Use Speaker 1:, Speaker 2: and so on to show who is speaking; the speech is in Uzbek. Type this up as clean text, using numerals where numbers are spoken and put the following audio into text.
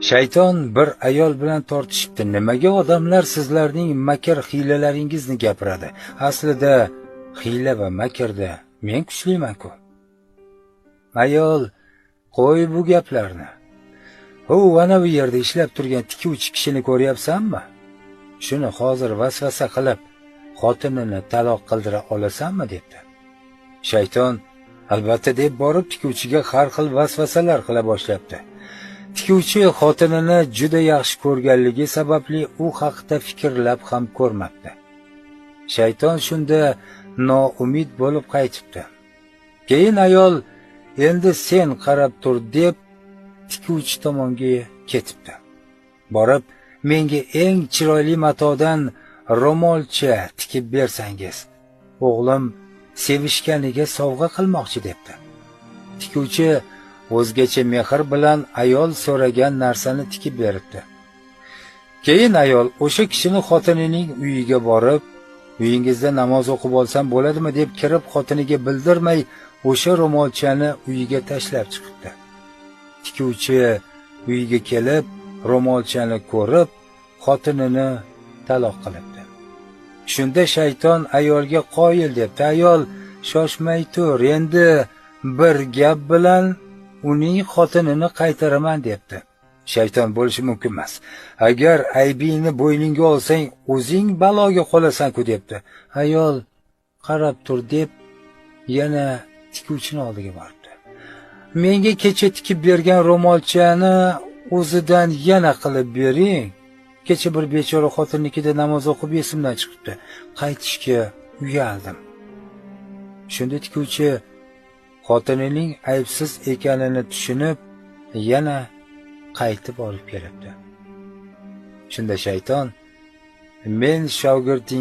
Speaker 1: Shayton bir ayol bilan tortishibdi. Nimaga odamlar sizlarning makr hiylalaringizni gapiradi? Aslida hiyla va makrda men kuchliman-ku. Ayol, qo'y bu gaplarni. Ana bu yerda ishlab turgan tikuvchi kishini ko'ryapsanmi? Shuni hozir vasvasa qilib xotinini taloq qildira olasanmi debdi. Shayton albatta deb borib tikuvchiga har xil vasvasalar qila boshlabdi. Tikuvchi xotinini juda yaxshi ko'rganligi sababli u haqida fikrlab ham ko'rmabdi. Shayton shunda noumid bo'lib qaytibdi. Keyin ayol endi sen qarab tur deb tikuvchi tomonga ketibdi. Borib, menga eng chiroyli matodan ro'molcha tikib bersangiz, o'g'lim sevishganiga sovg'a qilmoqchi debdi. Tikuvchi o'zgacha mehr bilan ayol so'ragan narsani tikib beribdi. Keyin ayol o'sha kishini xotinining uyiga borib, uyingizda namoz o'qib olsam bo'ladimi deb kirib xotiniga bildirmay o'sha ro'molchani uyiga tashlab chiqibdi. Tikuvchi uyiga kelib, ro'molchani ko'rib, xotinini taloq qilibdi. Shunda shayton ayolga qoyil debdi. Ayol shoshmay tur, endi bir gap bilan uning xotinini qaytaraman debdi. Shayton bo'lishi mumkin emas. Agar aybingni bo'yningga olsang, o'zing baloga qolasan-ku debdi. Ayol qarab tur deb yana tikuvchining oldiga boribdi. Menga kecha tikib bergan ro'molchani o'zidan yana qilib bering. Kecha bir bechora xotinnikida namoz o'qib esimdan chiqibdi. Qaytishga uyaldim. Shunda tikuvchi xotinining aybsiz ekanini tushunib, yana qaytib olib kelibdi. Shunda shayton, men shogirding